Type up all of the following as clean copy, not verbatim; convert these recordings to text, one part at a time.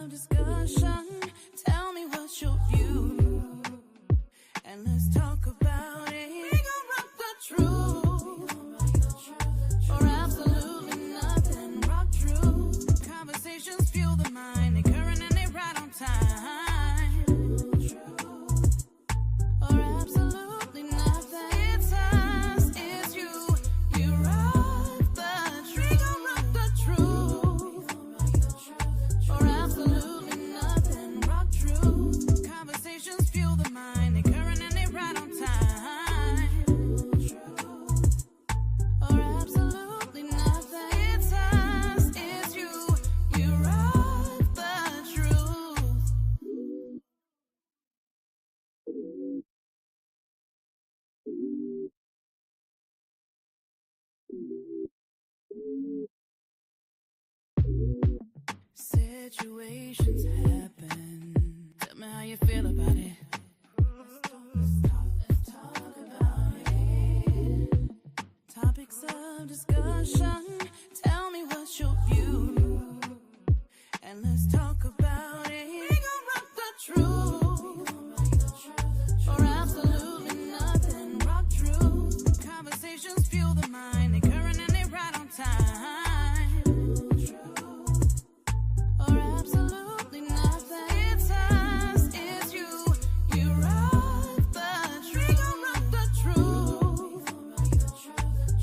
of discussion. Tell me what's your view, and let's talk about it. We gon' rock the truth, or absolutely nothing. Rock truth. Conversations fuel the mind, they current and they right on time. Or absolutely nothing. It's us, it's you. You rock the truth. We gon' rock the truth, or absolutely nothing. Rock truth. Conversations fuel the mind, they current and they right on time. Or absolutely nothing. It's us, it's you. You rock the truth. Situations happen. Tell me how you feel about it. Let's talk about it. Topics of discussion. Tell me what's your view, and let's talk about it. We gon' rock the truth, or absolutely nothing. Rock truth. Conversations fuel the mind, they current and they right on time. Or absolutely nothing. It's us, it's you. You rock the truth. We gon' rock the truth,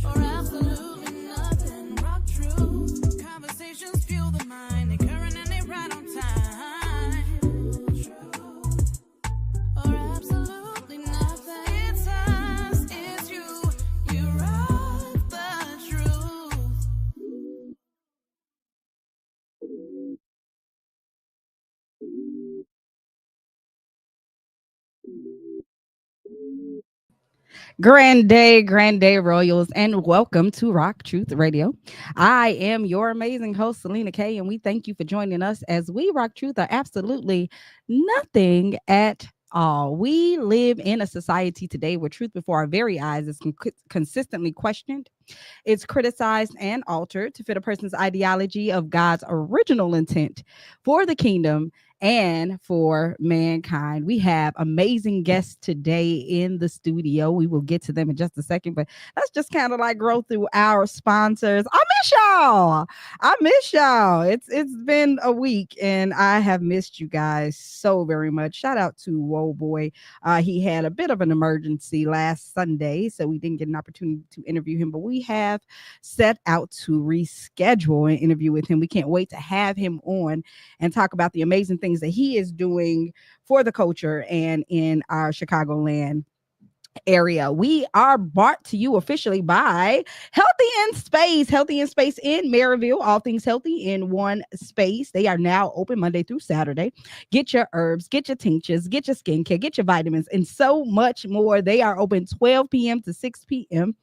or absolutely nothing. Rock truth. Conversations fuel the mind, they current and they right on time. Or absolutely nothing. It's us, it's you. You rock the truth. Grand day, Royals, and welcome to Rock Truth Radio. I am your amazing host, SelenaKay, and we thank you for joining us as we rock truth are absolutely nothing at all. We live in a society today where truth before our very eyes is consistently questioned. It's criticized and altered to fit a person's ideology of God's original intent for the kingdom and for mankind. We have amazing guests today in the studio. We will get to them in just a second, but let's just kind of like go through our sponsors. I miss y'all. It's been a week and I have missed you guys so very much. Shout out to Whoa Boy. He had a bit of an emergency last Sunday, so we didn't get an opportunity to interview him, but we have set out to reschedule an interview with him. We can't wait to have him on and talk about the amazing things that he is doing for the culture and in our Chicagoland area. We are brought to you officially by Healthy in Space in Maryville. All things healthy in one space. They are now open Monday through Saturday. Get your herbs, get your tinctures, get your skincare, get your vitamins, and so much more. They are open 12 p.m. to 6 p.m.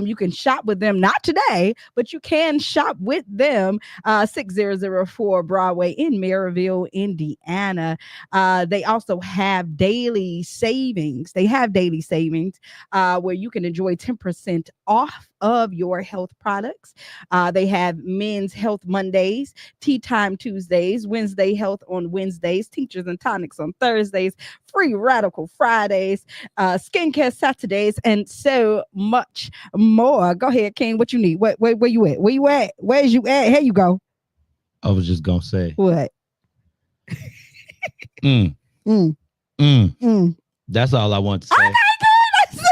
You can shop with them, not today, but you can shop with them 6004 Broadway in Maryville, Indiana. They also have daily savings. Where you can enjoy 10% off of your health products. They have men's health Mondays, tea time Tuesdays, Wednesday health on Wednesdays, tinctures and tonics on Thursdays, free radical Fridays, skincare Saturdays, and so much more. Go ahead, King. What you need? Where you at? Where you at? Where's you at? Here you go. I was just gonna say what? That's all I want to say. Okay, good.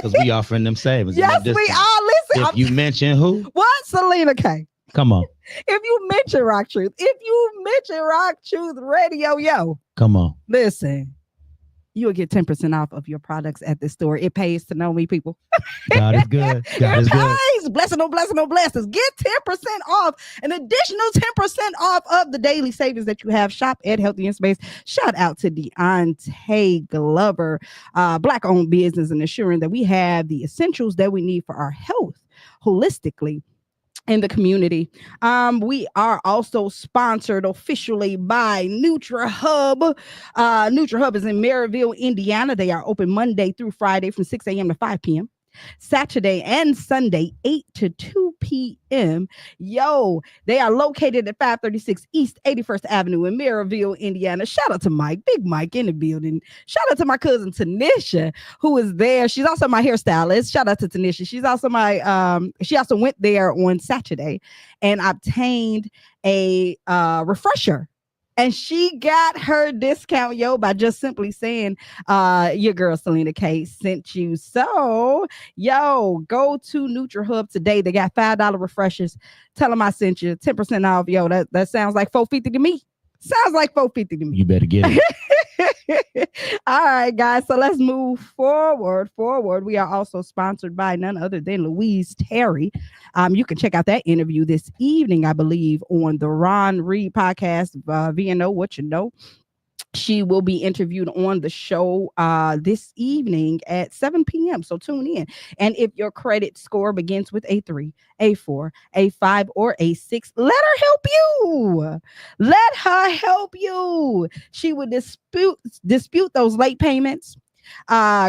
Because we offering them savings. Yes, we are. Listen, if you mention who? What? SelenaKay. Come on. If you mention Rock Truth, if you mention Rock Truth Radio, yo. Come on. Listen, you'll get 10% off of your products at the store. It pays to know me, people. God is good. God is good. Blessing, no blessings. Get 10% off, an additional 10% off of the daily savings that you have. Shop at Healthy in Space. Shout out to Deontay Glover, Black-owned business, and ensuring that we have the essentials that we need for our health holistically in the community. We are also sponsored officially by NutraHub. NutraHub is in Maryville, Indiana. They are open Monday through Friday from 6 a.m. to 5 p.m. Saturday and Sunday, 8 to 2 p.m. p.m. Yo, they are located at 536 East 81st Avenue in Maryville, Indiana. Shout out to Mike, Big Mike in the building. Shout out to my cousin Tanisha, who is there. She's also my hairstylist. Shout out to Tanisha. She's also she also went there on Saturday and obtained a refresher. And she got her discount, yo, by just simply saying, your girl SelenaKay sent you. So, yo, go to NutriHub today. They got $5 refreshers. Tell them I sent you 10% off. Yo, that sounds like $4.50 to me. Sounds like $4.50 to me. You better get it. All right, guys. So let's move forward. We are also sponsored by none other than Louise Terry. You can check out that interview this evening, I believe, on the Ron Reed podcast, VNO What You Know. She will be interviewed on the show this evening at 7 p.m. So tune in. And if your credit score begins with a 3, a 4, a 5, or a 6, let her help you. Let her help you. She will dispute those late payments,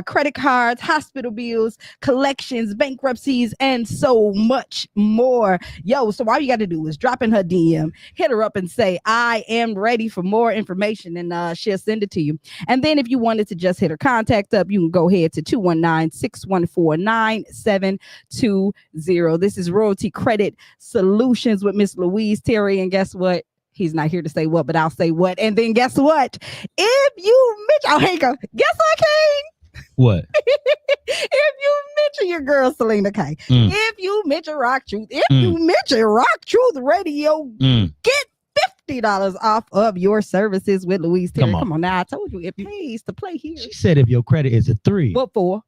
credit cards, hospital bills, collections, bankruptcies, and so much more. Yo, so all you got to do is drop in her DM, hit her up and say, I am ready for more information, and she'll send it to you. And then if you wanted to just hit her contact up, you can go ahead to 219-614-9720. This is Royalty Credit Solutions with Miss Louise Terry. And guess what? He's not here to say what, but I'll say what. And then guess what? If you mention, oh, hey, go. Guess what, King? What? If you mention your girl SelenaKay, if you mention Rock Truth, if you mention Rock Truth Radio, get $50 off of your services with Louise Terry. Come on now, I told you it pays to play here. She said if your credit is a 3, what 4,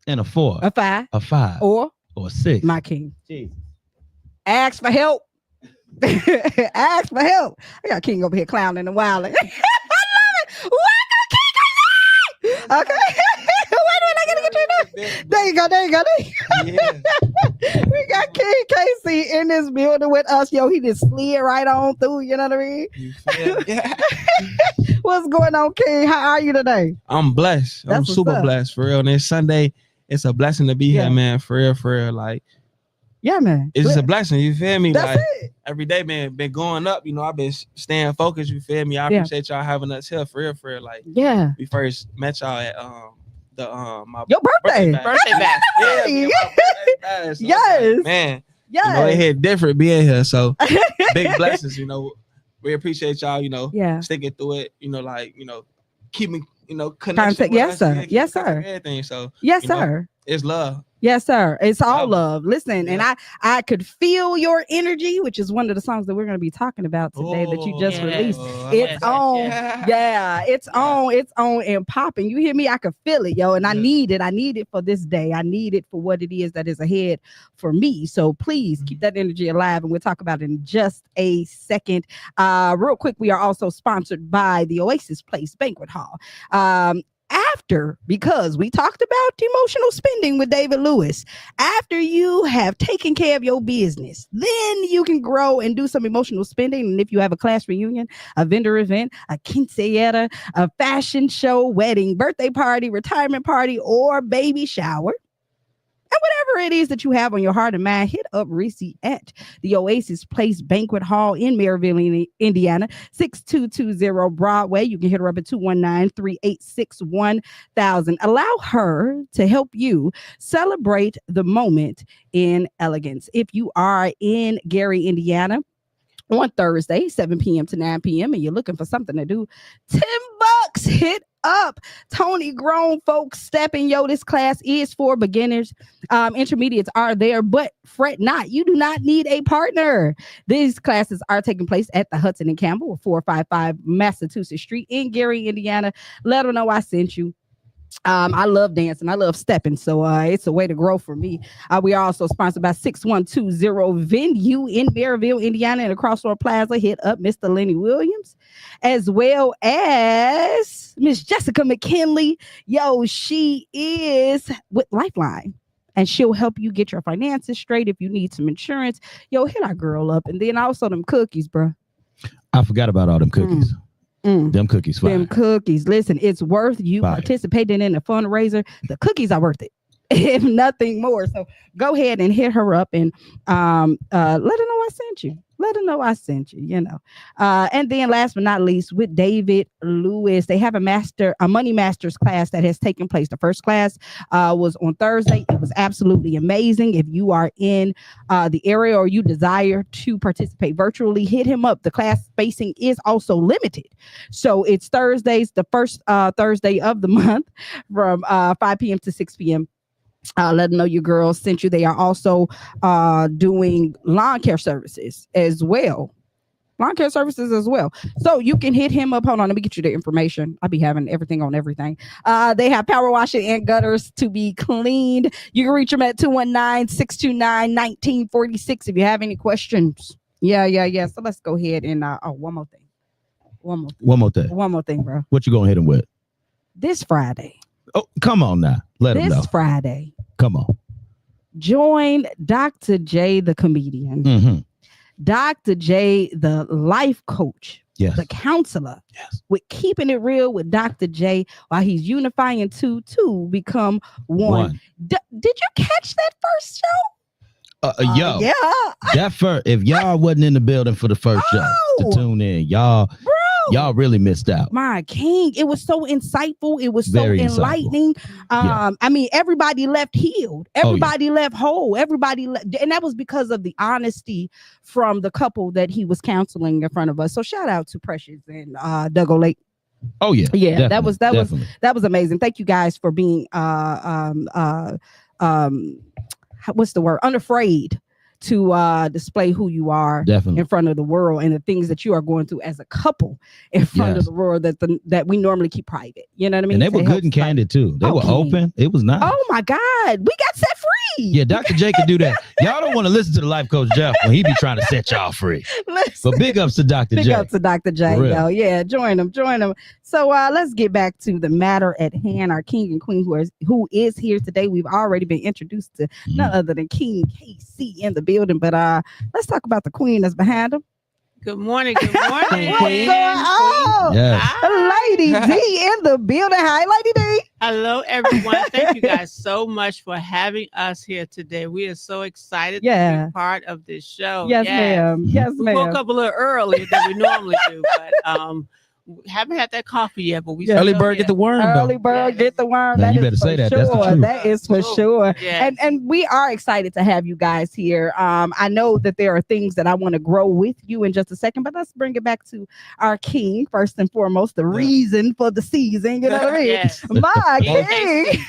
and a 4, a 5, a 5, or a 6, my king. Jeez. Ask for help. Ask for help. I got King over here clowning and wilding. I love it. Welcome, King. Okay. Wait, I gotta get you there. There you go. Yeah. We got King Casey in this building with us. Yo, he just slid right on through. You know what I mean? You feel me? What's going on, King? How are you today? I'm blessed. I'm super blessed for real. And it's Sunday. It's a blessing to be here, man. For real. Like, yeah, man. It's just a blessing. You feel me? That's like it. Every day, man, been going up. You know, I've been staying focused. You feel me? I appreciate y'all having us here. For real. Like, yeah. We first met y'all at my your birthday bash. So yes, like, man. Yes. You know, it hit different being here. So big blessings. You know, we appreciate y'all. You know, sticking through it. You know, like keeping connection. Yes, sir. Yes, sir. Everything. So yes, sir. It's love. Yes, sir. It's all love. Listen, and I could feel your energy, which is one of the songs that we're going to be talking about today that you just released. It's on. Yeah, it's on. It's on and popping. You hear me? I could feel it, yo. And I need it. I need it for this day. I need it for what it is that is ahead for me. So please keep that energy alive. And we'll talk about it in just a second. Real quick, we are also sponsored by the Oasis Place Banquet Hall. Because we talked about emotional spending with David Lewis, after you have taken care of your business, then you can grow and do some emotional spending. And if you have a class reunion, a vendor event, a quinceañera, a fashion show, wedding, birthday party, retirement party, or baby shower, and whatever it is that you have on your heart and mind, hit up Reese at the Oasis Place Banquet Hall in Maryville, Indiana, 6220 Broadway. You can hit her up at 219-386-1000. Allow her to help you celebrate the moment in elegance. If you are in Gary, Indiana, on Thursday, 7 p.m. to 9 p.m., and you're looking for something to do, $10, hit up Tony Grown Folks Stepping. Yo, this class is for beginners. Intermediates are there, but fret not. You do not need a partner. These classes are taking place at the Hudson and Campbell, 455 Massachusetts Street in Gary, Indiana. Let them know I sent you. I love dancing. I love stepping. So it's a way to grow for me. We are also sponsored by 6120 Venue in Maryville, Indiana, and across Crossroad Plaza. Hit up Mr. Lenny Williams, as well as Miss Jessica McKinley. Yo, she is with Lifeline, and she'll help you get your finances straight if you need some insurance. Yo, hit our girl up. And then also them cookies, bro. I forgot about all them cookies. Them cookies, fire. Them cookies. Listen, it's worth you participating in a fundraiser. The cookies are worth it. if nothing more. So go ahead and hit her up and let her know I sent you. Let her know I sent you, you know. And then last but not least, with David Lewis, they have a Money Masters class that has taken place. The first class was on Thursday. It was absolutely amazing. If you are in the area or you desire to participate virtually, hit him up. The class spacing is also limited. So it's Thursdays, the first Thursday of the month from 5 p.m. to 6 p.m. Let them know your girls sent you. They are also doing lawn care services as well. So you can hit him up. Hold on, let me get you the information. I'll be having everything on everything. They have power washing and gutters to be cleaned. You can reach them at 219-629-1946 if you have any questions. Yeah. So let's go ahead and one more thing, bro. What you gonna hit him with? This Friday. Oh, come on now. Let him know. This Friday. Come on. Join Dr. J, the comedian. Mm-hmm. Dr. J, the life coach. Yes. The counselor. Yes. With Keeping It Real with Dr. J, while he's unifying two to become one. Did you catch that first show? Yo. Yeah. That first, if y'all wasn't in the building for the first show to tune in, y'all really missed out. My king, it was so insightful. It was Very so enlightening. I mean, everybody left healed. Everybody left whole. Everybody and that was because of the honesty from the couple that he was counseling in front of us. So shout out to Precious and Doug O'Lake. Oh yeah. That was amazing. Thank you guys for being what's the word? Unafraid to display who you are in front of the world and the things that you are going through as a couple in front of the world that we normally keep private. You know what I mean? And they were good and candid too. They were open. It was nice. Oh my God. We got set free. Yeah, Dr. J could do that. Y'all don't want to listen to the life coach Jeff when he be trying to set y'all free. But big ups to Dr. J. Big ups to Dr. J, yo. Yeah, join him. So let's get back to the matter at hand. Our king and queen who is here today. We've already been introduced to none other than King KC in the building. But let's talk about the queen that's behind him. Good morning. What's going on? Lady D in the building. Hi, Lady D. Hello, everyone. Thank you guys so much for having us here today. We are so excited to be part of this show. Yes, ma'am. We woke up a little earlier than we normally do, but haven't had that coffee yet, but we early bird get the worm. Early bird get the worm. Now, you better say that. That's the truth. That is for sure. Yes. And we are excited to have you guys here. I know that there are things that I want to grow with you in just a second, but let's bring it back to our king first and foremost. The reason for the season. You know what I mean? Yes. My king.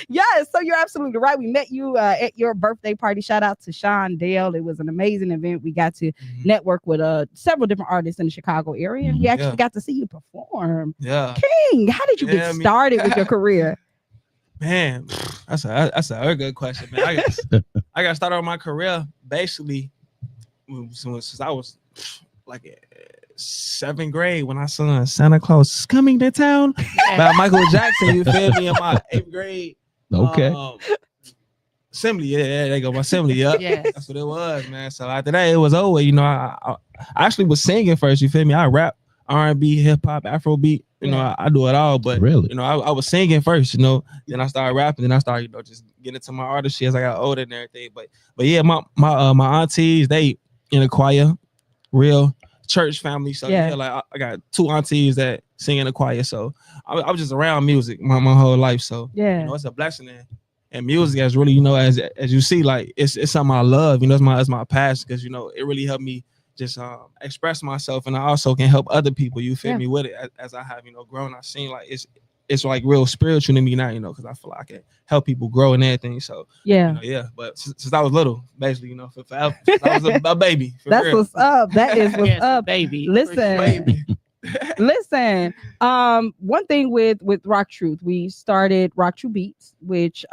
Yes, so you're absolutely right. We met you at your birthday party. Shout out to Sean Dale. It was an amazing event. We got to network with several different artists in the Chicago area, and we actually got to see you perform. Yeah, King, how did you get started with your career? Man, that's a good question, man. I got started on my career basically since I was like 7th grade when I sung Santa Claus is Coming to Town by Michael Jackson. You feel me? In my 8th grade. Okay. Assembly, yeah, there you go, my assembly, yeah. That's what it was, man. So after that, it was over. You know, I actually was singing first. You feel me? I rap, R&B, hip hop, Afrobeat. You know, I do it all. But really, you know, I was singing first. You know, then I started rapping. Then I started, just getting into my artist shit as I got older and everything. But yeah, my aunties, they in the choir, real church family. So like I got 2 aunties that sing in the choir. So I was just around music my whole life. So you know, it's a blessing. And music is really, you know, as you see, like it's something I love. You know, it's my passion because, you know, it really helped me just express myself, and I also can help other people. You feel me with it as I have, you know, grown. I've seen like it's like real spiritual to me now, you know, because I feel like I can help people grow and everything. So you know, but since I was little, basically, you know, forever, since I was a baby. That's real. What's up. That is what's up, baby. Listen. Listen, one thing with Rock Truth, we started RockTrueBeatz, which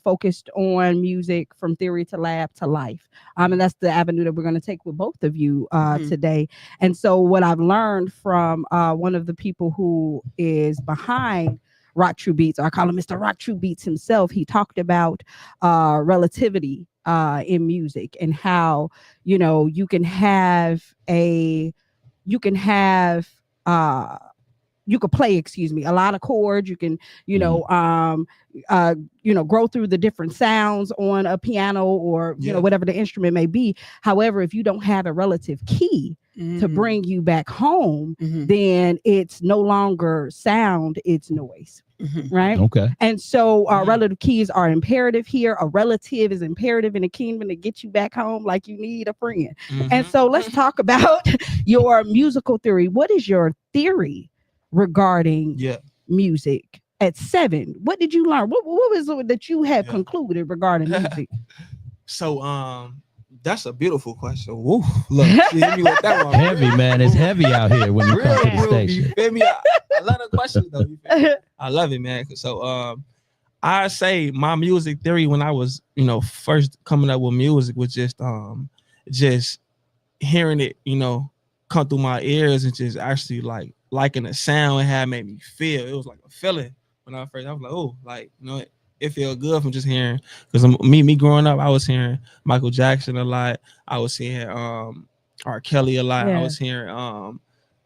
focused on music from theory to lab to life. And that's the avenue that we're going to take with both of you today. And so what I've learned from one of the people who is behind RockTrueBeatz, I call him Mr. RockTrueBeatz himself, he talked about relativity in music and how, you know, you can have you could play, a lot of chords. You can, grow through the different sounds on a piano or, whatever the instrument may be. However, if you don't have a relative key to bring you back home, then it's no longer sound, it's noise. Right. Okay. And so relative keys are imperative here. A relative is imperative in the kingdom to get you back home like you need a friend. And so let's talk about your musical theory. What is your theory regarding music at 7? What did you learn? What was it that you had concluded regarding music? So that's a beautiful question. Woo, look, see, hit me with that one. Heavy, man. It's heavy out here when you come to the station. You feel me? I love the questions though. You feel me? I love it, man. So I say my music theory when I was, first coming up with music was just hearing it, come through my ears and just actually liking the sound and how it made me feel. It was like a feeling when I was like, oh, it felt good from just hearing, because me growing up, I was hearing Michael Jackson a lot. I was hearing R. Kelly a lot. I was hearing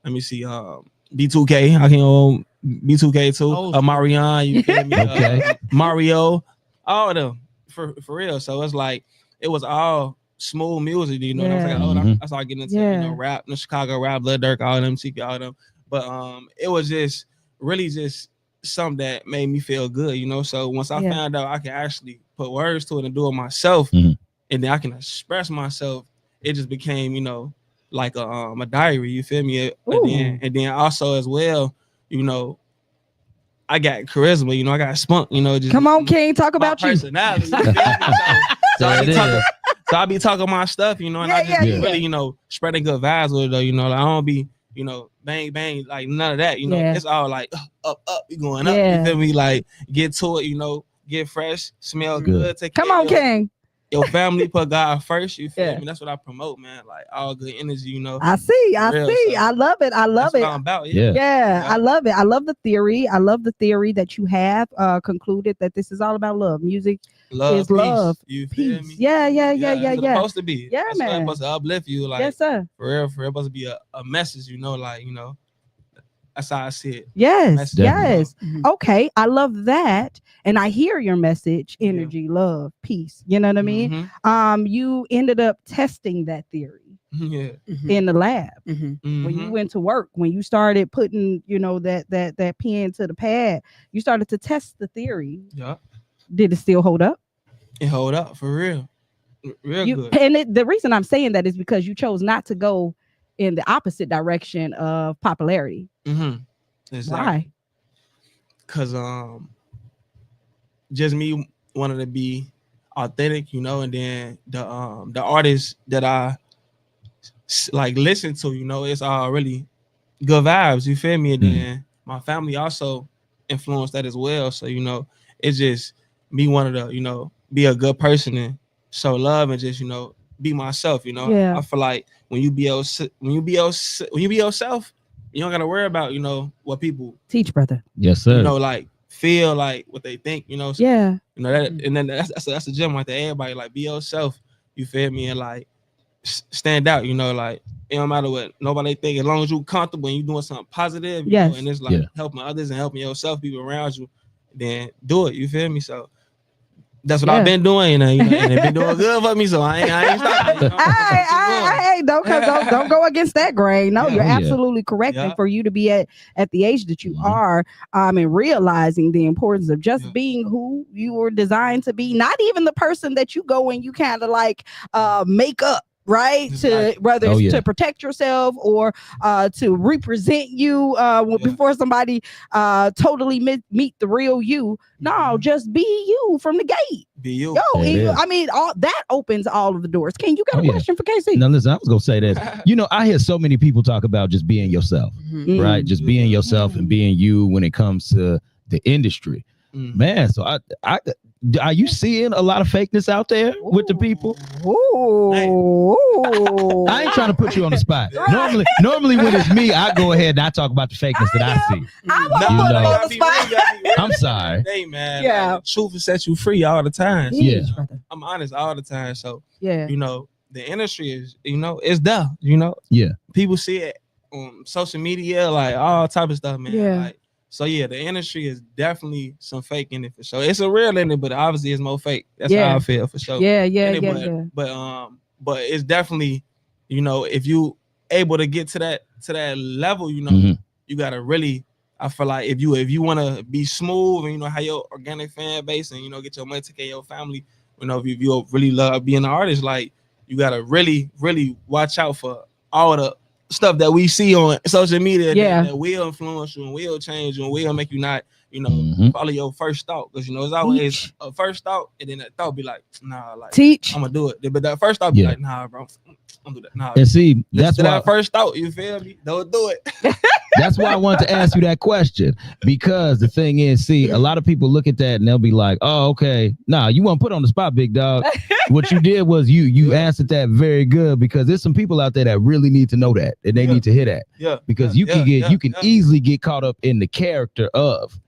B2K. I can B2K too. Marion, you feel me? Okay. Mario, all of them for real. So it's like it was all smooth music, And I was like, I started getting into rap, the Chicago rap, Lil Durk, all them, CP, all them. But it was just really just something that made me feel good, So once I found out I can actually put words to it and do it myself, and then I can express myself, it just became, like a diary. You feel me? And then also as well, I got charisma. I got spunk. Just come on, King, talk about you. Personality. You feel me? So I be talking my stuff, and I just be really, spreading good vibes with it, though. I don't be, bang, bang, like none of that, it's all like up, you going up, you feel me? Like get to it, get fresh, smell good. Take Come on, King. Your family, put God first, you feel me? That's what I promote, man. Like all good energy, I see. So I love it. I love it. What I'm about, I love it. I love the theory. I love the theory that you have concluded that this is all about love. Music is love. You feel me? Yeah. It's supposed to be. Yeah, that's man. It's supposed to uplift you, like yes, sir. For real. It's supposed to be a message, That's how I see it. Yes. Okay, I love that, and I hear your message: energy, love, peace. You know what I mean? You ended up testing that theory in the lab when you went to work. When you started putting, that pen to the pad, you started to test the theory. Yeah. Did it still hold up? It hold up for real. Good. And the reason I'm saying that is because you chose not to go in the opposite direction of popularity. Exactly. Why? Because just me wanted to be authentic, and then the artists that I listen to, it's all really good vibes. You feel me? And then my family also influenced that as well. So it's just me wanted to be a good person and show love and just be myself. I feel like when you be yourself, you don't gotta worry about what people teach, brother. Yes, sir. Feel like what they think. So, that, and then that's a gem right there. Everybody be yourself. You feel me? And stand out. It don't matter what nobody think. As long as you comfortable and you doing something positive, and it's helping others and helping yourself, people around you, then do it. You feel me? So that's what I've been doing, and it's been doing good for me. So I ain't stopping. Hey, don't go against that grain. No, you're absolutely correct. And for you to be at the age that you are, and realizing the importance of just being who you were designed to be, not even the person that you go and you kind of make up. Right, to whether it's to protect yourself or to represent you before somebody totally meet the real you. No, just be you from the gate. Be you. I mean, all that opens all of the doors. Ken, you got a question for KC? No, listen, I was gonna say that. I hear so many people talk about just being yourself, right? Just being yourself and being you when it comes to the industry. Man, so I are you seeing a lot of fakeness out there with the people? I ain't trying to put you on the spot. Normally when it's me, I go ahead and I talk about the fakeness that I see. I'm sorry. Hey man, truth will set you free all the time. I'm honest all the time. So the industry is, it's there. People see it social media, like all type of stuff, man. Yeah. Like, so yeah, the industry is definitely some fake in it for sure. It's a real in it, but obviously it's more fake. That's how I feel for sure. But it's definitely, you know, if you able to get to that level, you know, you gotta really. I feel like if you want to be smooth and you know have your organic fan base and you know get your money, take care of your family, you know if you really love being an artist, like you gotta really watch out for all the stuff that we see on social media that will influence you and will change you and will make you not, you know, follow your first thought, because you know it's always a first thought and then that thought be like, nah, like I'm gonna do it, but that first thought be like, nah, bro, don't do that. Nah, and see, that's why that first thought, you feel me? Don't do it. That's why I wanted to ask you that question, because the thing is, see, a lot of people look at that and they'll be like, oh, okay, nah, you weren't put on the spot, big dog. What you did was you answered that very good, because there's some people out there that really need to know that and they need to hear that. Yeah. Because you can easily get caught up in the character of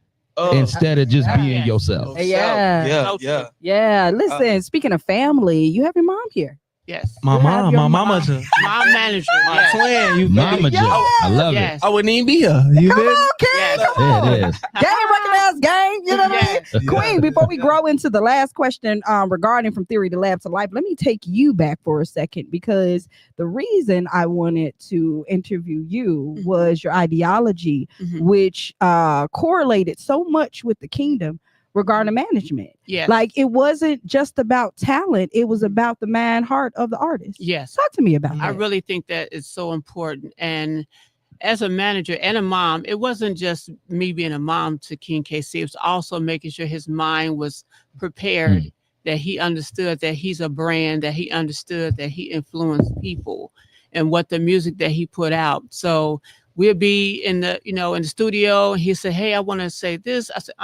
instead of just being yourself. Yeah. Listen, speaking of family, you have your mom here. Yes. My mom, my mama, mom manager, my twin, you mama, I love it. I wouldn't even be here. You come on, King. Come on. It is. Gang recognized gang. You know what I mean? Queen, before we grow into the last question regarding From Theory to Lab to Life, let me take you back for a second, because the reason I wanted to interview you was your ideology, which correlated so much with the kingdom regarding management. Like it wasn't just about talent, it was about the man heart of the artist. Talk to me about that. I really think that is so important. And as a manager and a mom, it wasn't just me being a mom to King KC, it was also making sure his mind was prepared, that he understood that he's a brand, that he understood that he influenced people and what the music that he put out. So we'll be in the, you know, in the studio, and he said, hey, I want to say this. I said,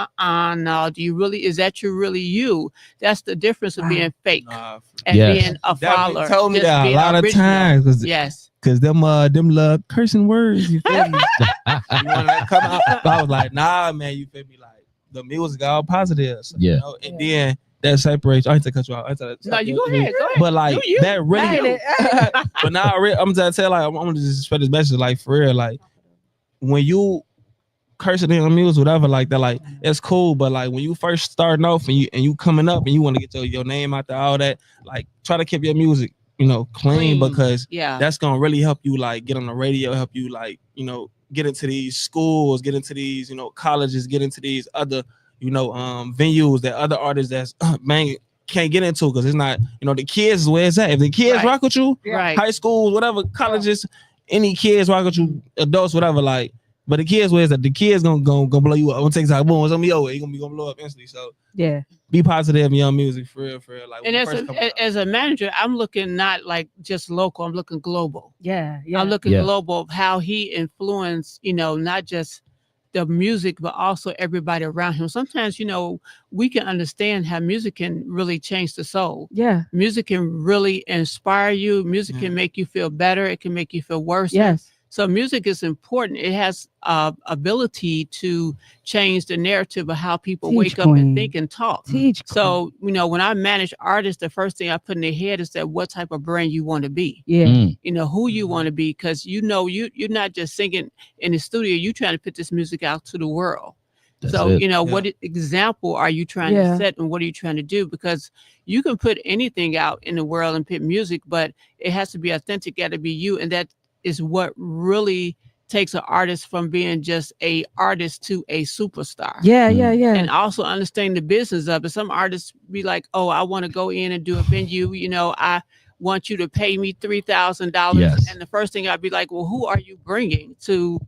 no, is that really you? That's the difference of being fake and being a follower. Told me that a lot of times. Because them love cursing words, you feel me? You want to come out? I was like, nah, man, you feel me? Like the music all positive. So, you know? And then that separates. I hate to cut you out. No, you go ahead. But like that really. But now I'm just tell like I'm gonna just spread this message like for real. Like when you cursing in the music, whatever like that, like it's cool. But like when you first starting off and you coming up and you want to get your name out there, all that, like try to keep your music, you know, clean, because that's gonna really help you like get on the radio, help you like, you know, get into these schools, get into these, you know, colleges, get into these other, you know, venues that other artists that's man can't get into, because it's not, you know, the kids is where it's at. If the kids rock with you, high schools, whatever, colleges, any kids rock with you, adults, whatever, like, but the kids where it's at, the kids gonna blow you up. On TikTok, boom, it's gonna be over. You're gonna blow up instantly. So be positive in your music for real. Like, and as a manager, I'm looking not like just local, I'm looking global. I'm looking global of how he influenced, you know, not just the music, but also everybody around him. Sometimes, you know, we can understand how music can really change the soul. Music can really inspire you. Music can make you feel better. It can make you feel worse. So music is important. It has ability to change the narrative of how people wake up and think and talk. So, you know, when I manage artists, the first thing I put in their head is that what type of brand you want to be. You know, who you want to be, because you know, you're not just singing in the studio, you're trying to put this music out to the world. You know, what example are you trying to set, and what are you trying to do? Because you can put anything out in the world and put music, but it has to be authentic, got to be you. And that is what really takes an artist from being just a artist to a superstar. And also understanding the business of it. Some artists be like, oh, I want to go in and do a venue, you know, I want you to pay me $3,000. And the first thing I'd be like, well, who are you bringing to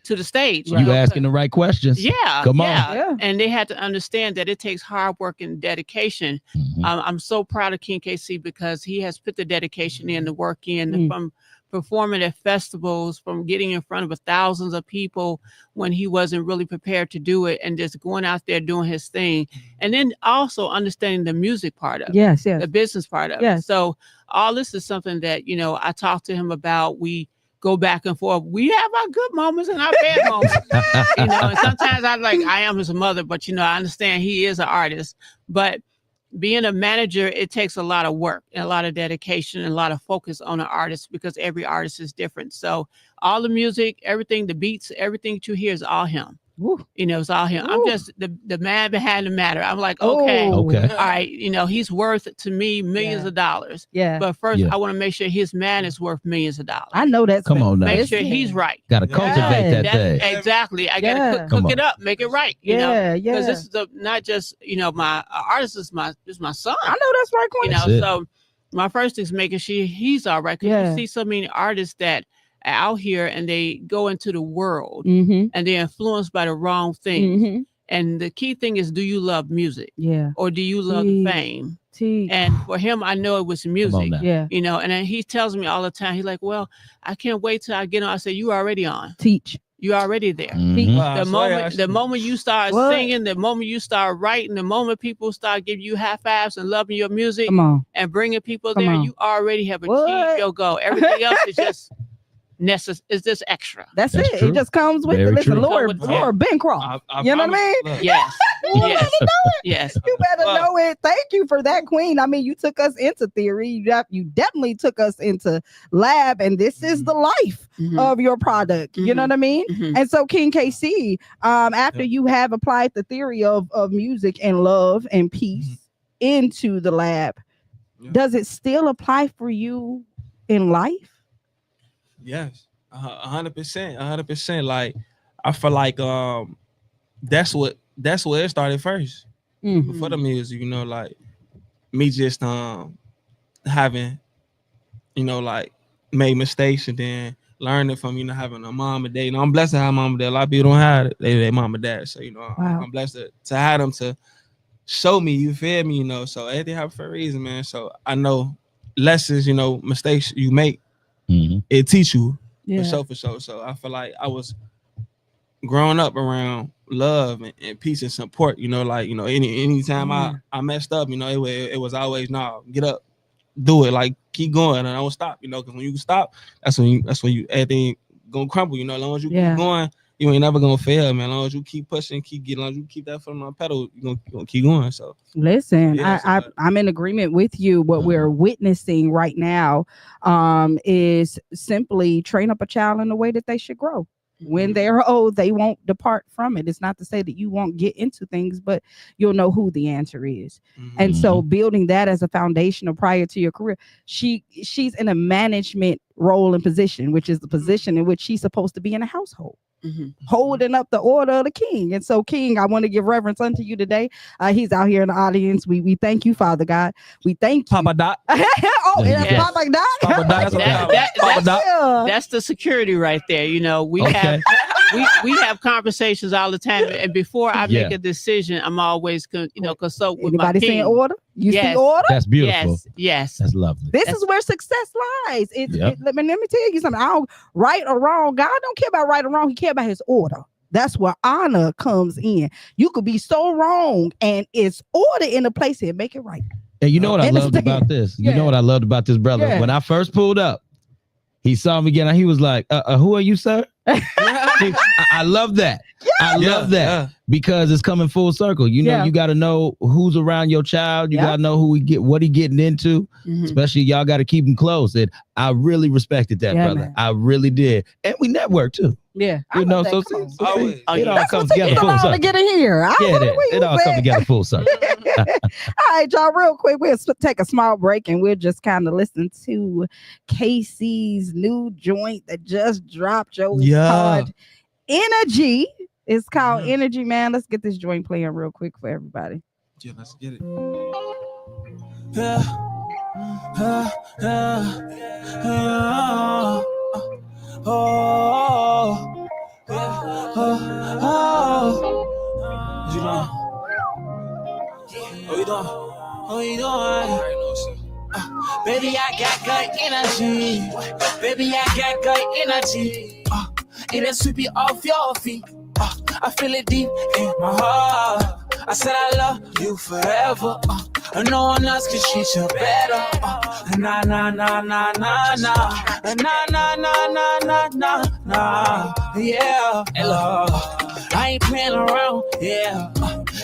the stage? You asking the right questions. Come on. And they had to understand that it takes hard work and dedication. I'm so proud of King KC, because he has put the dedication in, the work in, from performing at festivals, from getting in front of thousands of people when he wasn't really prepared to do it, and just going out there doing his thing. And then also understanding the music part of it, the business part of it. So all this is something that, you know, I talked to him about. We go back and forth. We have our good moments and our bad moments. You know, and sometimes I am his mother, but, you know, I understand he is an artist. But being a manager, it takes a lot of work and a lot of dedication and a lot of focus on an artist because every artist is different. So all the music, everything, the beats, everything that you hear is all him. Woo. You know, it's all him. Woo. I'm just the man behind the matter. I'm like, okay. All right. You know, he's worth to me millions of dollars. Yeah. But first, I want to make sure his man is worth millions of dollars. I know that's come on now. Make sure he's right. Got to cultivate that thing. Exactly. I got to cook it up, make it right. You know, because this is not just, you know, my artist is my son. I know that's right, Queen. You know, so my first thing is making sure he's all right. Because you see so many artists that out here and they go into the world and they're influenced by the wrong things. And the key thing is, do you love music? Yeah. Or do you love the fame? And for him, I know it was music. Yeah. You know, and then he tells me all the time, he's like, well, I can't wait till I get on. I say, you already on. Teach. You already there. Wow, the moment you start singing, the moment you start writing, the moment people start giving you high fives and loving your music and bringing people there, you already have achieved your goal. Everything else is just is this extra? That's it. True. It just comes with it. Listen, Lord Bencroft. You know what I mean? Yes. You better know it. Yes. You better know it. Thank you for that, Queen. I mean, you took us into theory. You definitely took us into lab, and this is the life of your product. You know what I mean? And so, King KC, after you have applied the theory of music and love and peace into the lab, does it still apply for you in life? Yes, 100%. Like, I feel like that's where it started first. Before the music, you know, like me just having, you know, like made mistakes and then learning from, you know, having a mom and dad. You know, I'm blessed to have a mom and dad. A lot of people don't have it. They mom and dad. So, you know, I'm blessed to have them to show me, you feel me, you know. So everything happens for a reason, man. So I know lessons, you know, mistakes you make. It teach you for sure. So I feel like I was growing up around love and peace and support. You know, like, you know, anytime I messed up, you know, it was always get up, do it, like keep going and don't stop. You know, because when you stop, that's when you everything gonna crumble. You know, as long as you keep going, you ain't never gonna fail, man. As long as you keep pushing, keep getting, as long as you keep that foot on the pedal, you're gonna keep going. So listen, I'm in agreement with you. What we're witnessing right now is simply train up a child in the way that they should grow. When they're old, they won't depart from it. It's not to say that you won't get into things, but you'll know who the answer is. And so building that as a foundation prior to your career, she's in a management role and position, which is the position in which she's supposed to be in a household. Holding up the order of the king. And so, King, I want to give reverence unto you today. He's out here in the audience. We thank you, Father God. We thank you. Papa Dot. Papa Dot. Papa Dot. That's the security right there. You know, we have conversations all the time, and before I make a decision, I'm always consult with anybody my king. Saying order. You see order. That's beautiful. Yes. That's lovely. This is where success lies. Let me tell you something. I don't right or wrong. God don't care about right or wrong. He cares about his order. That's where honor comes in. You could be so wrong, and it's order in a place here. Make it right. And you know what I loved about this? You know what I loved about this brother? When I first pulled up, he saw me again. He was like, who are you, sir? I love that. I love that because it's coming full circle. You know, you got to know who's around your child. You got to know what he getting into. Especially y'all got to keep him close. And I really respected that, brother. Man. I really did. And we network too. Yeah, you know, so it all comes together full circle. To get in here. It all comes together full circle. All right, y'all, real quick, we'll take a small break and we'll just kind of listen to KC's new joint that just dropped. Called Energy. It's called Energy, man. Let's get this joint playing real quick for everybody. Yeah, let's get it. Baby, I got good energy. Baby, I got good energy. It is sweep you off your feet. I feel it deep in my heart. I said I love you forever. And no one else can treat you better. Nah, nah, nah, nah, nah, nah. Nah, nah, nah, nah, nah, nah, nah. Yeah. I ain't playing around, yeah.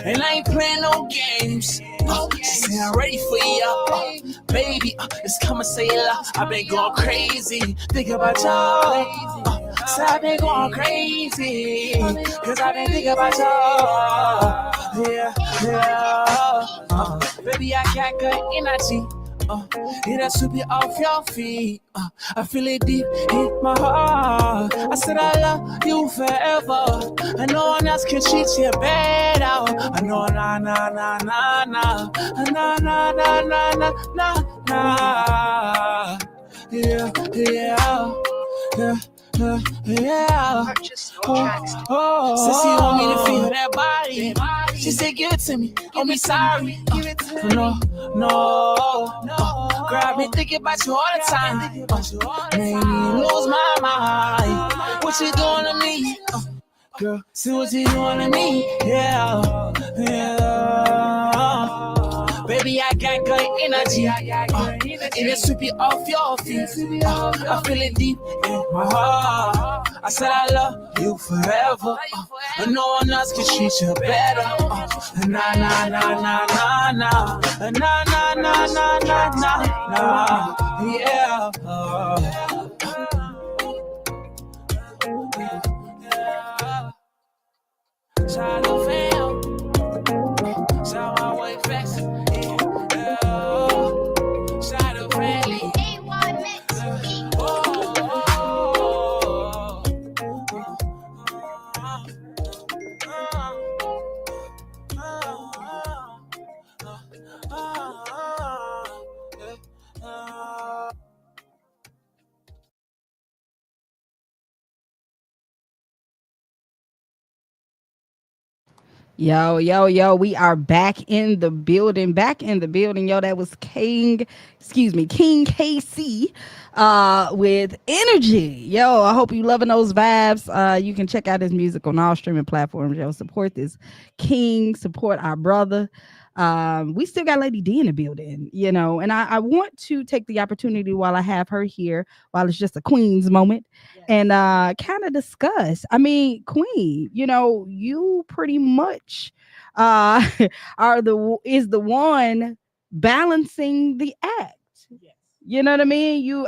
And I ain't playing no games. She say I'm ready for you, baby. It's come and say it. I've been going crazy, think about y'all. So I've been going crazy, cause I've been thinking about y'all. Yeah, yeah. Baby, I got good energy. It has to be off your feet. I feel it deep in my heart. I said I love you forever, and no one else can treat you better. I know, na na na na na na na na na na na. Yeah, yeah, yeah. Yeah. Sissy want me to feel that body. She said, give it to me. Don't be sorry. No. Girl, I've been thinking about you all the time. Made me lose my mind. What you doing to me? Girl, see what you doing to me? Yeah. Baby, I got good energy. And it sweep you off your feet. I feel it deep in my heart. I said I love you forever. And no one else can treat you better. Na na na na na na. Na na na na na na na. Yeah. Shadow fam. Shout my way fast. Shadow friendly. Yo, we are back in the building. Yo, that was King KC with Energy. Yo, I hope you loving those vibes. You can check out his music on all streaming platforms. Yo, support this King, support our brother. We still got Lady D in the building, you know, and I want to take the opportunity while I have her here, while it's just a Queen's moment, and kind of discuss. I mean, Queen, you know, you pretty much are the one balancing the act. You know what I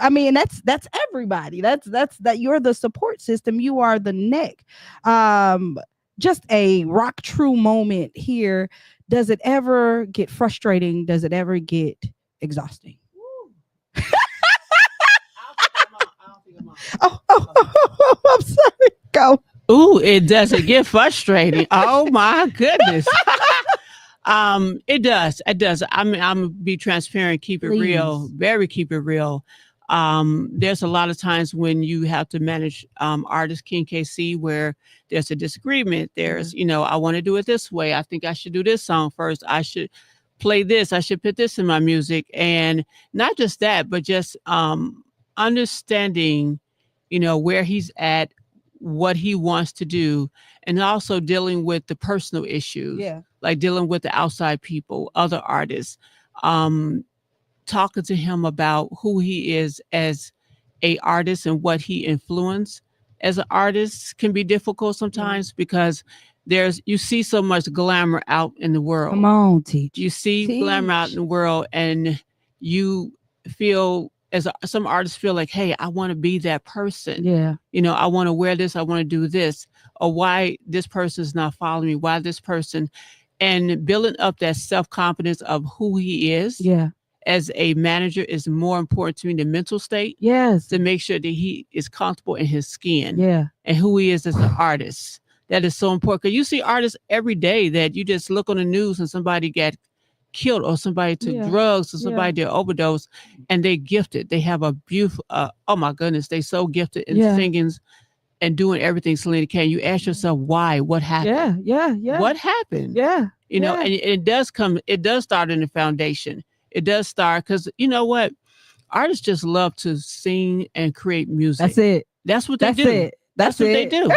mean? That's everybody. That's you're the support system. You are the neck. Just a rock true moment here. Does it ever get frustrating? Does it ever get exhausting? Oh, I'm sorry. Go. Ooh, it doesn't get frustrating. Oh my goodness. It does. I'm gonna be transparent, keep it real, very keep it real. There's a lot of times when you have to manage artist King KC where there's a disagreement. There's, you know, I want to do it this way. I think I should do this song first. I should play this. I should put this in my music. And not just that, but just understanding, you know, where he's at, what he wants to do, and also dealing with the personal issues, like dealing with the outside people, other artists, talking to him about who he is as a artist and what he influenced as an artist can be difficult sometimes because you see so much glamour out in the world. Come on, teach. You see glamour out in the world, and you feel some artists feel like, hey, I want to be that person. Yeah. You know, I want to wear this. I want to do this. Or why this person's not following me? Why this person? And building up that self-confidence of who he is. Yeah. As a manager is more important to me, the mental state. Yes. To make sure that he is comfortable in his skin. Yeah. And who he is as an artist. That is so important. Because you see artists every day that you just look on the news and somebody got killed or somebody took drugs or somebody did overdose, and they gifted. They have a beautiful, oh my goodness, they so gifted in singing and doing everything. SelenaKay, you ask yourself why? What happened? Yeah. What happened? Yeah. You know, and it does start in the foundation. It does start because you know what? Artists just love to sing and create music. That's it. That's what they do. That's what they do.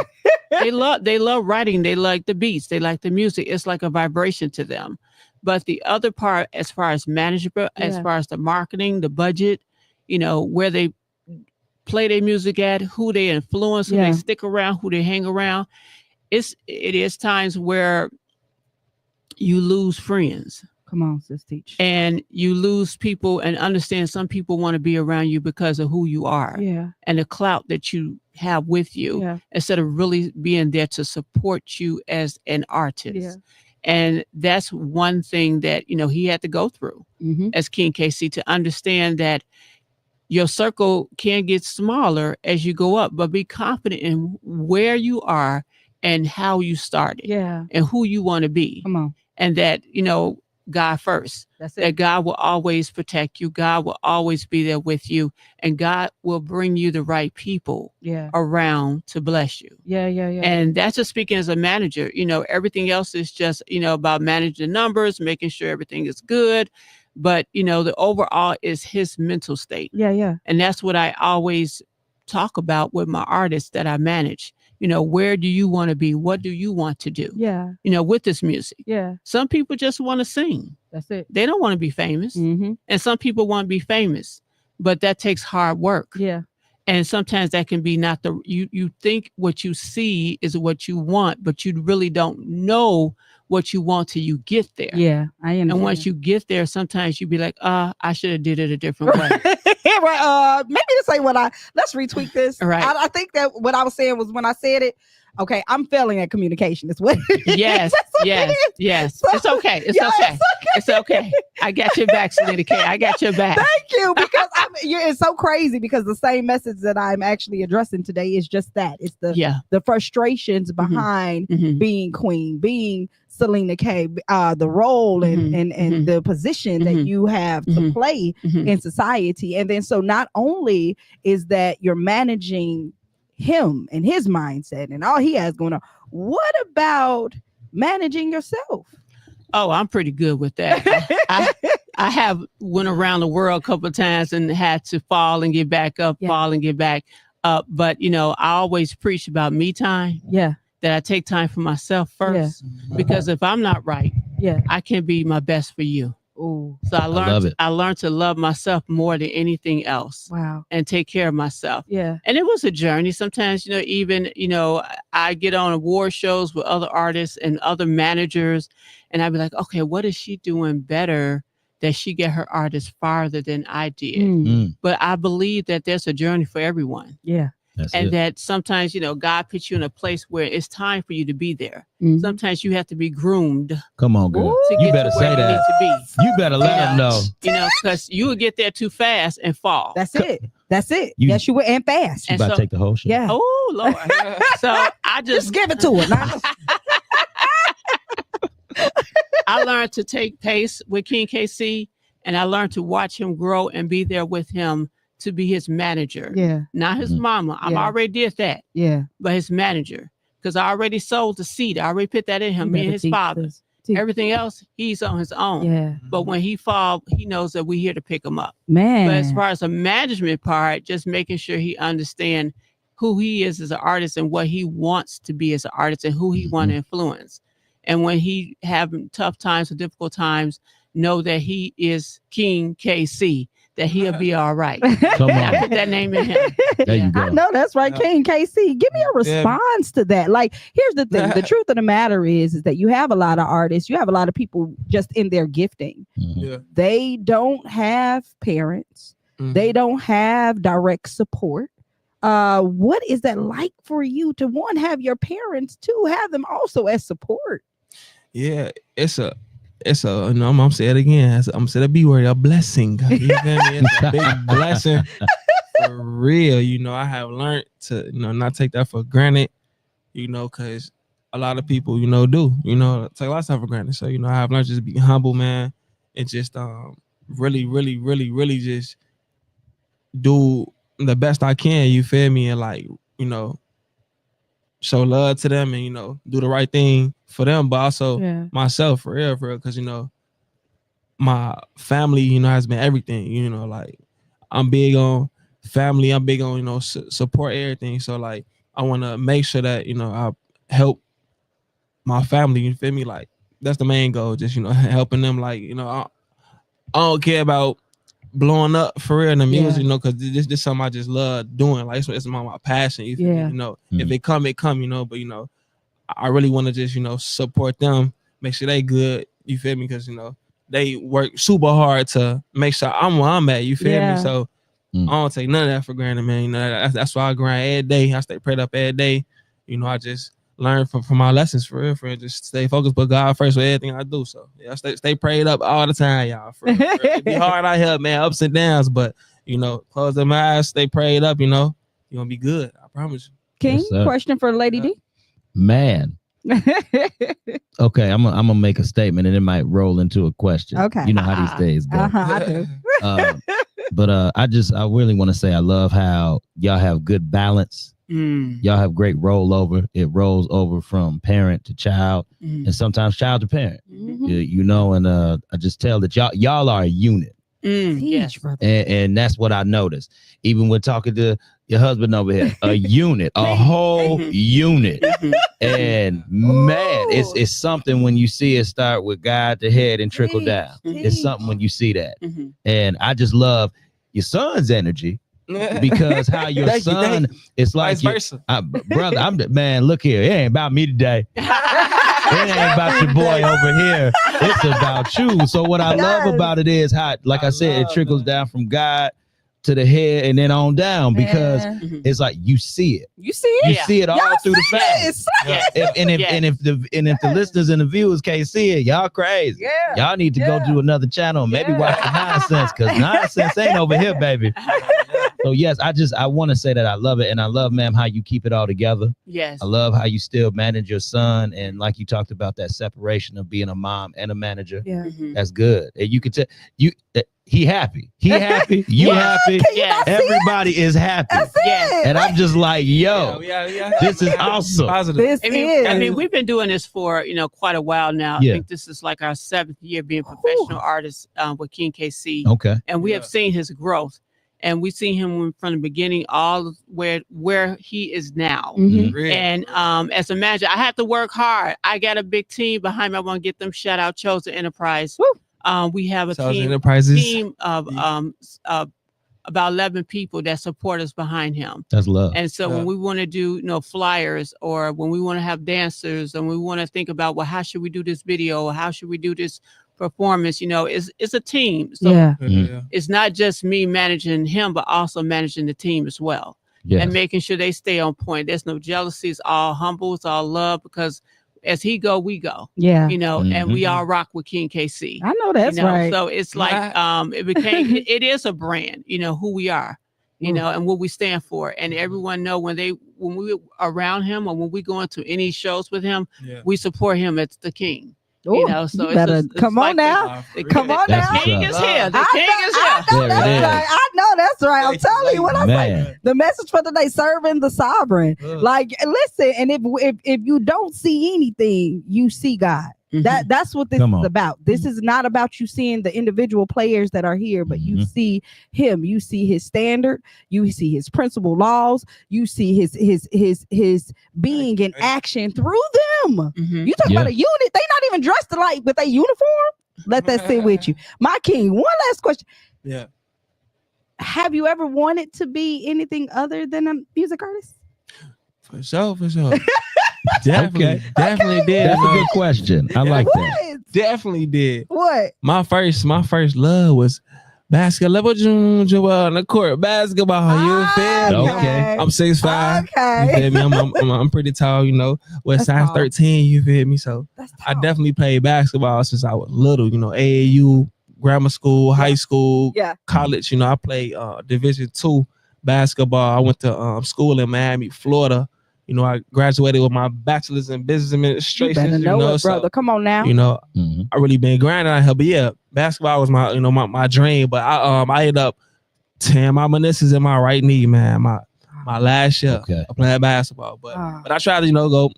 They love writing. They like the beats. They like the music. It's like a vibration to them. But the other part, as far as management, as far as the marketing, the budget, you know, where they play their music at, who they influence, who they stick around, who they hang around. It is times where you lose friends. Come on, sis, teach. And you lose people, and understand some people want to be around you because of who you are and the clout that you have with you instead of really being there to support you as an artist. Yeah. And that's one thing that, he had to go through as King KC, to understand that your circle can get smaller as you go up, but be confident in where you are and how you started and who you want to be. Come on. And that, God first. That's it. That God will always protect you. God will always be there with you. And God will bring you the right people around to bless you. Yeah. And that's just speaking as a manager. Everything else is just, about managing the numbers, making sure everything is good. But, the overall is his mental state. Yeah. And that's what I always talk about with my artists that I manage. Where do you want to be? What do you want to do? Yeah. With this music. Yeah. Some people just want to sing. That's it. They don't want to be famous. Mm-hmm. And some people want to be famous, but that takes hard work. Yeah. And sometimes that can be not you think what you see is what you want, but you really don't know what you want till you get there. Yeah, I understand. And once you get there, sometimes you be like, I should have did it a different way. Right. Maybe this ain't let's retweak this. Right. I think that what I was saying was when I said it, okay, I'm failing at communication. It's what Yes. So, it's okay. It's okay. I got your back, SelenaKay. I got your back. Thank you. Because it's so crazy because the same message that I'm actually addressing today is just that. It's the frustrations behind being queen, being SelenaKay, the role and the position that you have to play in society. And then so not only is that you're managing him and his mindset and all he has going on, what about managing yourself? Oh, I'm pretty good with that. I have went around the world a couple of times and had to fall and get back up, fall and get back up. But, I always preach about me time. Yeah. That I take time for myself first. Because if I'm not right, I can't be my best for you. Ooh. So I learned to love myself more than anything else. Wow. And take care of myself. Yeah. And it was a journey. Sometimes, even, I get on award shows with other artists and other managers, and I'd be like, okay, what is she doing better that she get her artists farther than I did? But I believe that there's a journey for everyone. Yeah. That sometimes, God puts you in a place where it's time for you to be there. Sometimes you have to be groomed. Come on, girl. You better say that. You better let them know. Because you will get there too fast and fall. That's it. Yes, you will, and fast. You about to take the whole show. Yeah. Oh, Lord. So I just give it to her. I learned to take pace with King KC, and I learned to watch him grow and be there with him to be his manager. Yeah. Not his mama. I already did that. Yeah. But his manager. Because I already sold the seed. I already put that in him. Me and his father. Everything else, he's on his own. Yeah. But when he fall, he knows that we're here to pick him up. Man. But as far as the management part, just making sure he understands who he is as an artist and what he wants to be as an artist and who he want to influence. And when he having tough times or difficult times, know that he is King KC. That he'll be all right. Come on. I put that name in him. There you go. I know that's right, King KC. Give me a response to that. Like, here's the thing. The truth of the matter is that you have a lot of artists. You have a lot of people just in their gifting. They don't have parents. They don't have direct support. What is that like for you to, one, have your parents, two, have them also as support? Yeah, it's a I'm gonna say it again. I'm gonna say the B word, a blessing. You feel me? It's a big blessing for real. I have learned to, not take that for granted, because a lot of people, do, take a lot of stuff for granted. So, I have learned to just be humble, man, and just really, really, really, really just do the best I can, you feel me? And show love to them and, do the right thing for them, but also myself for real, because, my family, has been everything, I'm big on family. I'm big on, support everything. So I want to make sure that, I help my family, you feel me? That's the main goal, just, helping them. I don't care about blowing up for real in the music, because this is something I just love doing. It's my passion. You feel me? If it come, but I really want to just, support them, make sure they good. You feel me? Because, they work super hard to make sure I'm where I'm at. You feel me? So I don't take none of that for granted, man. You know, that's why I grind every day. I stay prayed up every day. You know, I just learn from my lessons for real. Just stay focused, put God first with everything I do. So yeah, stay prayed up all the time, y'all. For real. It be hard out here, man, ups and downs, but you know, close them eyes, stay prayed up. You know, you're gonna be good. I promise you. King, question for Lady D. Man. Okay, I'm gonna make a statement and it might roll into a question. Okay, you know how these days go. I do. But I really want to say I love how y'all have good balance. Y'all have great rollover. It rolls over from parent to child, and sometimes child to parent. You know, and I just tell that y'all are a unit. Yes, and that's what I noticed. Even when talking to your husband over here, a unit, a whole unit. And man, it's something when you see it start with God to head and trickle down. It's something when you see that. And I just love your son's energy. Because how your son it's like brother, man, look here, it ain't about me today. It ain't about your boy over here. It's about you. So what I love about it is how, like I said, it trickles down from God to the head and then on down, because it's like you see it. You see it all through the family. If the listeners and the viewers can't see it, y'all crazy. Y'all need to go do another channel and maybe watch the nonsense, because nonsense ain't over here, baby. So yes, I want to say that I love it, and I love, ma'am, how you keep it all together. Yes, I love how you still manage your son, and like you talked about that separation of being a mom and a manager. That's good. And you could tell he happy, you happy, everybody is happy. And I'm just like, yo, this is awesome. I mean, we've been doing this for quite a while now. I think this is like our 7th year being professional artists with King KC. Okay, and we have seen his growth. And we've seen him from the beginning all where he is now. And as a manager, I have to work hard. I got a big team behind me. I want to get them shout out Chosen Enterprise. We have a team of about 11 people that support us behind him. That's love. And so when we want to do flyers, or when we want to have dancers, and we want to think about, well, how should we do this video, or how should we do this performance, it's a team. So it's not just me managing him, but also managing the team as well. And making sure they stay on point. There's no jealousy. It's all humble. It's all love, because as he go, we go. And we all rock with King KC. I know that's right. So it's like it is a brand, who we are, and what we stand for. And everyone know when we around him, or when we go into any shows with him, we support him as the king. So come on now. Come on now. The king is here. The king is here. I know that's right. I'm telling you what I say. The message for today: serving the sovereign. Like, listen, and if you don't see anything, you see God. That's what this is about. This is not about you seeing the individual players that are here, but you see him. You see his standard. You see his principle laws. You see his being in action through them. You talk about a unit. They not even dressed alike, but they uniform. Let that sit with you, my king. One last question. Have you ever wanted to be anything other than a music artist? For sure. Definitely did. That's a good question. I like that. Definitely did. What? My first love was basketball. On the court, basketball. You feel me? Okay. I'm 6'5". Okay. You feel me? I'm pretty tall. With size 13. You feel me? So I definitely played basketball since I was little. AAU, grammar school, high school, college. I played Division II basketball. I went to school in Miami, Florida. I graduated with my bachelor's in business administration. You better know it, brother. Come on now. I really been grinding out here. But basketball was my, my dream. But I ended up tearing my meniscus in my right knee, man. My last year of playing basketball. But I tried to, go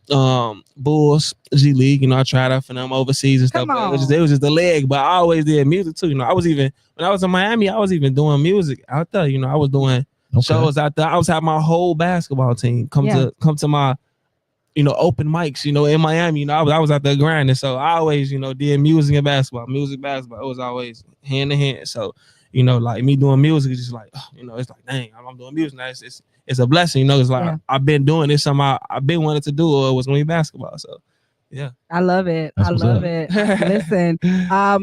Bulls, G League. I tried out for them overseas and stuff. But it was just the leg. But I always did music too. I was even, when I was in Miami, I was even doing music out there. I was doing shows out there. I was having my whole basketball team come to my, open mics, in Miami. I was out there grinding. So I always, did music and basketball. It was always hand in hand. So, like me doing music is just like, it's like, dang, I'm doing music now. It's a blessing. It's like I've been doing this. Something I've been wanting to do, or it was going to be basketball. So Yeah. I love it. That's I what's love up. it. Listen,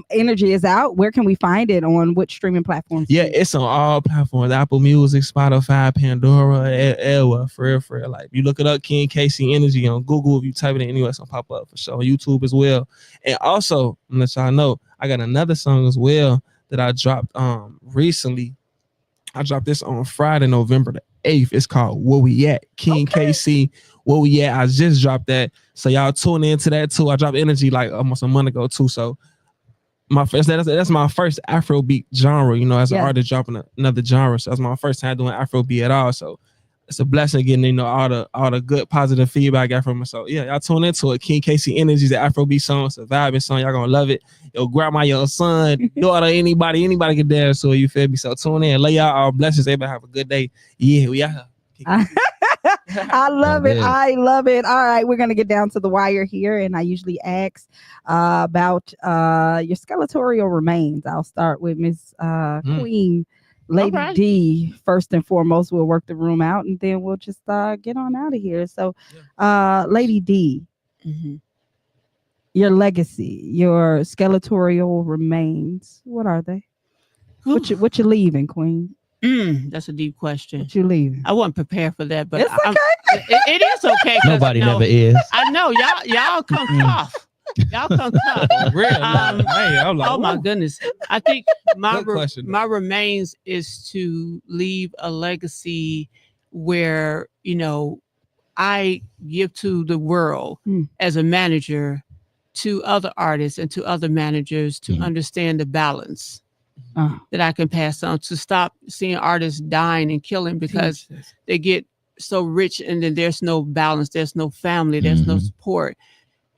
Energy is out. Where can we find it? On which streaming platforms? Yeah, it's on all platforms: Apple Music, Spotify, Pandora, for real. Like, you look it up, King KC Energy on Google. If you type it in anywhere, it's gonna pop up for sure. On YouTube as well. And also, I'm gonna let y'all know, I got another song as well that I dropped recently. I dropped this on Friday, November the 8th. It's called Where We At, King KC. Where We At. I just dropped that, so y'all tune into that too. I dropped Energy like almost a month ago too. So that's my first Afrobeat genre, you know, as an artist dropping another genre. So that's my first time doing Afrobeat at all. So it's a blessing getting, you know, all the good positive feedback I got from it. So yeah, y'all tune into it. King KC Energy is an Afrobeat song. It's a vibing song. Y'all gonna love it. Your grandma, your son, daughter, anybody can dance. So you feel me? So tune in. Lay out all blessings. Everybody have a good day. Yeah, we out here. I love it. I love it. All right, we're gonna get down to the wire here, and I usually ask about your skeletorial remains. I'll start with Miss Queen Lady D first and foremost. We'll work the room out, and then we'll just get on out of here. So, Lady D, your legacy, your skeletorial remains. What are they? What you leaving, Queen? That's a deep question. What you leaving? I wasn't prepared for that, but it's okay. It is okay. Nobody never is. I know y'all come tough. Y'all come tough. Really? I'm like, oh my goodness! I think my remains is to leave a legacy where, you know, I give to the world as a manager to other artists and to other managers to understand the balance. That I can pass on, to stop seeing artists dying and killing because they get so rich and then there's no balance, there's no family, there's no support,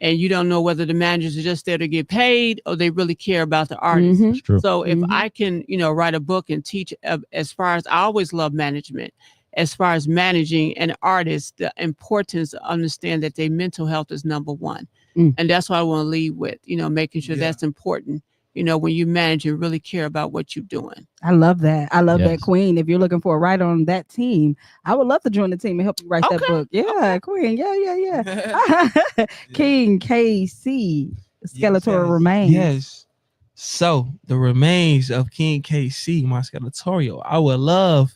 and you don't know whether the managers are just there to get paid or they really care about the artist. So if I can, you know, write a book and teach, as far as I always love management, as far as managing an artist, the importance to understand that their mental health is number one, and that's what I want to lead with, you know, making sure that's important. You know, when you manage and really care about what you're doing. I love that. I love that, Queen. If you're looking for a writer on that team, I would love to join the team and help you write that book. Yeah, Queen. Yeah. King KC, skeletal remains. Yes. So the remains of King KC, my skeletorial, I would love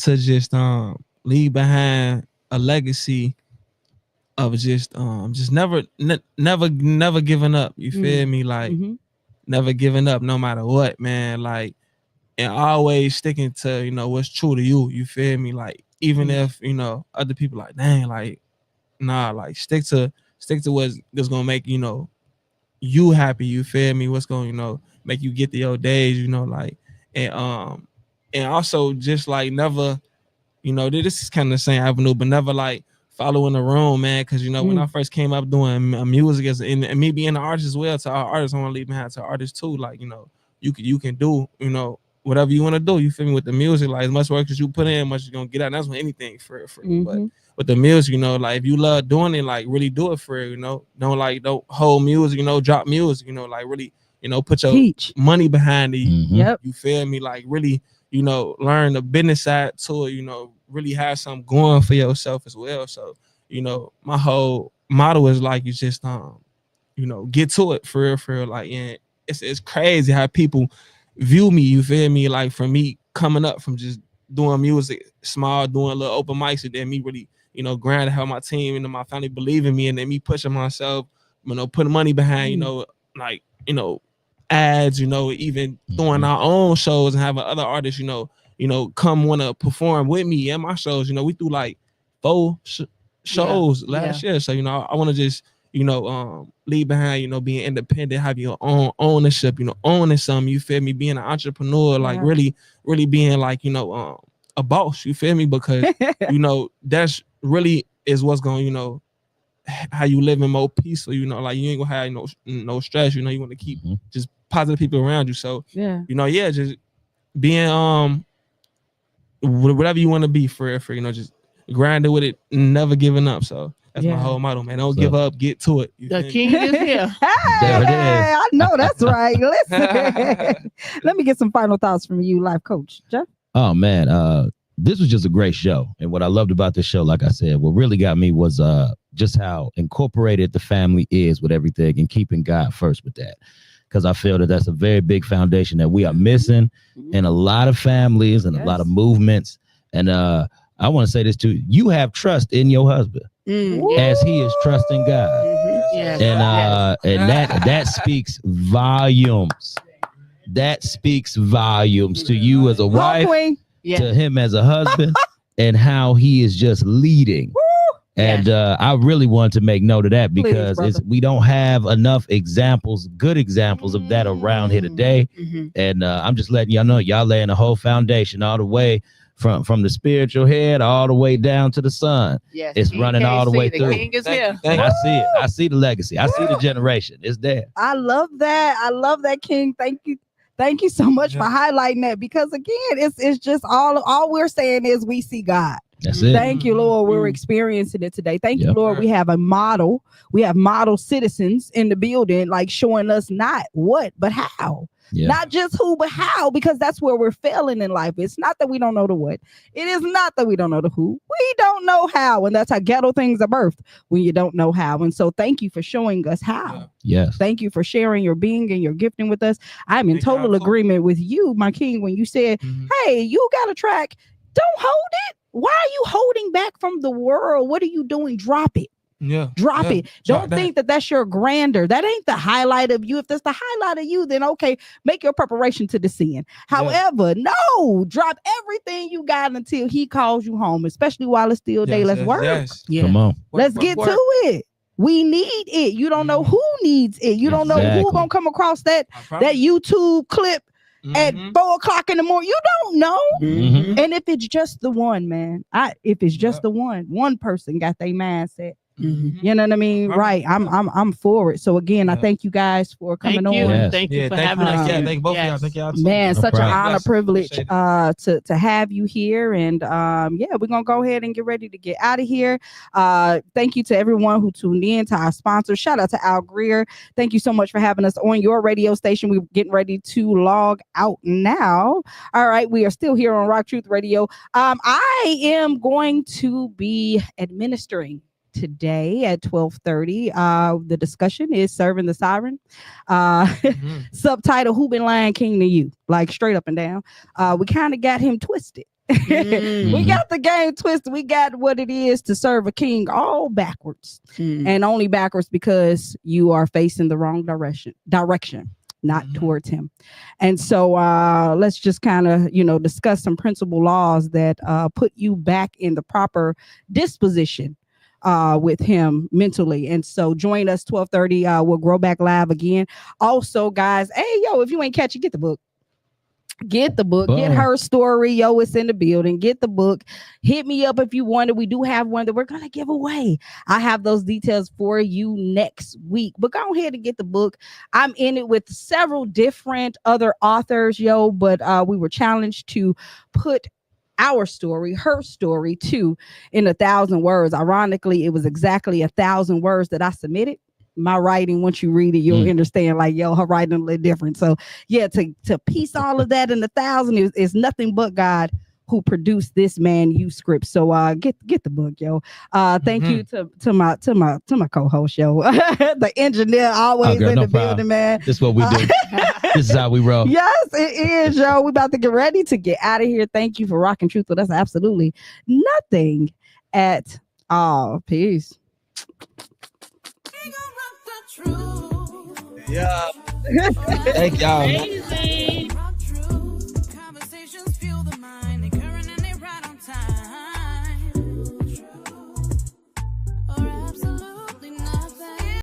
to just leave behind a legacy of just never giving up. You feel me? Like never giving up no matter what, man. Like, and always sticking to, you know, what's true to you. You feel me? Like, even if, you know, other people like, dang, like, nah, like stick to what's gonna make, you know, you happy. You feel me? What's gonna, you know, make you get to your days, you know, like, and also just like never, you know, this is kind of the same avenue, but never like following the room, man, because, you know, when I first came up doing music and me being an artist as well, to our artists, I want to leave behind to artists too. Like, you know, you can do, you know, whatever you want to do. You feel me? With the music, like, as much work as you put in, much you're gonna get out. And that's with anything for you. But with the music, you know, like, if you love doing it, like, really do it for it. You know, don't hold music. You know, drop music. You know, like, really, you know, put your money behind it. You feel me? Like, really, you know, learn the business side to it. You know, really have something going for yourself as well. So, you know, my whole motto is like, you just you know, get to it for real. Like, and it's crazy how people view me, you feel me? Like, from me coming up from just doing music small, doing little open mics, and then me really, you know, grinding, have my team and my family believe in me, and then me pushing myself, you know, putting money behind, you know, like, you know, ads, you know, even throwing our own shows and having other artists, you know, come want to perform with me at my shows. You know, we do like 4 shows last year. So, you know, I want to just, you know, leave behind, you know, being independent, have your own ownership, you know, owning something, you feel me? Being an entrepreneur, like really being like, you know, a boss, you feel me? Because, you know, that's really is what's going to, you know, how you live in more peaceful, you know, like, you ain't gonna have no stress, you know, you want to keep just positive people around you. So, you know, just being whatever you want to be for you know, just grinding with it, never giving up. So that's my whole motto, man. Don't give up, get to it. The king is here. There it is. I know that's right. Listen, let me get some final thoughts from you, life coach Jeff. Oh man, this was just a great show, and what I loved about this show, like I said, what really got me was just how incorporated the family is with everything and keeping God first with that. Because I feel that that's a very big foundation that we are missing in a lot of families and a lot of movements. And I want to say this too. You have trust in your husband as he is trusting God. Yes. And that speaks volumes. That speaks volumes to you as a wife, to him as a husband, and how he is just leading. And I really want to make note of that because we don't have enough examples, good examples of that around here today. And I'm just letting y'all know, y'all laying the whole foundation all the way from the spiritual head all the way down to the son. Yes, it's running all the way through. The king is here. I see it. I see the legacy. I see the generation. It's there. I love that. I love that, King. Thank you. Thank you so much for highlighting that, because again, it's just all we're saying is we see God. That's it. Thank you, Lord. We're experiencing it today. Thank you, Lord. We have a model. We have model citizens in the building, like showing us not what, but how. Not just who, but how, because that's where we're failing in life. It's not that we don't know the what. It is not that we don't know the who. We don't know how. And that's how ghetto things are birthed, when you don't know how. And so thank you for showing us how. Yes. Thank you for sharing your being and your gifting with us. I'm in total agreement with you, my king, when you said, hey, you got a track. Don't hold it. Why are you holding back from the world? What are you doing? Drop it. Drop it. Don't think that that's your grandeur. That ain't the highlight of you. If that's the highlight of you, then okay, make your preparation to descend. However, no, drop everything you got until he calls you home, especially while it's still day. Let's work. Come on. Let's get to it. We need it. You don't know who needs it. You don't know who gonna come across that YouTube clip at 4:00 in the morning. You don't know. And if it's just the one, man, if it's just the one person got their mindset. You know what I mean? Right. I'm for it. So again, I thank you guys for coming on. Thank you for having us. Thank both of y'all. Thank y'all. Man, such an honor, privilege to have you here. And we're gonna go ahead and get ready to get out of here. Thank you to everyone who tuned in, to our sponsors. Shout out to Al Greer. Thank you so much for having us on your radio station. We're getting ready to log out now. All right, we are still here on Rock Truth Radio. I am going to be administering today at 12:30. The discussion is Serving the Siren. Subtitle, Who Been Lying King to You? Like straight up and down. We kind of got him twisted. We got the game twisted. We got what it is to serve a king all backwards, and only backwards because you are facing the wrong direction, not towards him. And so let's just kind of, discuss some principal laws that put you back in the proper disposition with him mentally. And so join us 12:30. We'll grow back live again. Also, guys, hey, if you ain't catch it, get the book. Get the book. Get her story. It's in the building. Get the book. Hit me up if you want it. We do have one that we're going to give away. I have those details for you next week. But go ahead and get the book. I'm in it with several different other authors, but we were challenged to put our story, her story too, in 1,000 words. Ironically, it was exactly 1,000 words that I submitted. My writing, once you read it, you'll understand, her writing a little different. So to piece all of that in 1,000 is nothing but God who produced this manuscript. So get the book, Thank you to my co-host, the engineer, always in the building, man. This is what we do. This is how we roll. Yes, it is, we about to get ready to get out of here. Thank you for rocking truth with us. Absolutely nothing at all. Peace. Yeah. Thank y'all.